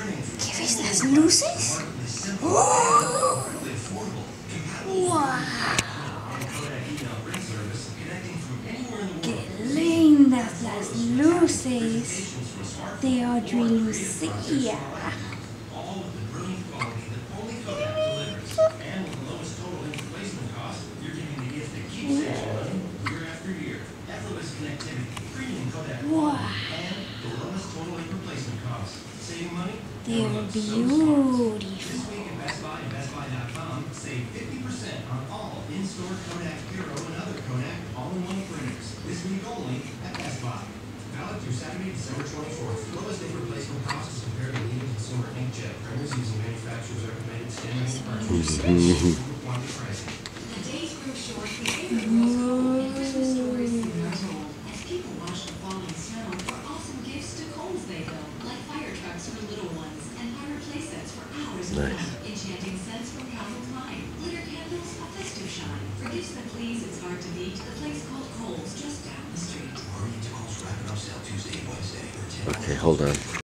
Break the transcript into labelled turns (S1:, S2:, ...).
S1: ¿Qué ves las luces? ¡Oh! ¡Wow! ¡Qué lindas las luces de Audrey Lucia! Wow! They're beautiful.
S2: This week at Best Buy and BestBuy.com, save 50% on all in-store Kodak Hero and other Kodak all-in-one printers. This week only at Best Buy. Valid through Saturday, December 24th. Lowest ink replacement cost is compared to leading consumer inkjet printers using manufacturer's recommended standard ink cartridges. Quality pricing.
S3: The days grew short, the favorite rose gold and Christmas stories seemed untold. As people watched the falling snow for awesome gifts to homes they built, like fire trucks for little ones and fire play sets for hours of fun. Enchanting scents from Calvin Klein, glitter candles, a festive shine. For gifts that please, it's hard to beat. The place called Kohl's just down the street.
S2: Hurry into Kohl's wrapping up sale Tuesday and Wednesday.
S4: Okay, hold on.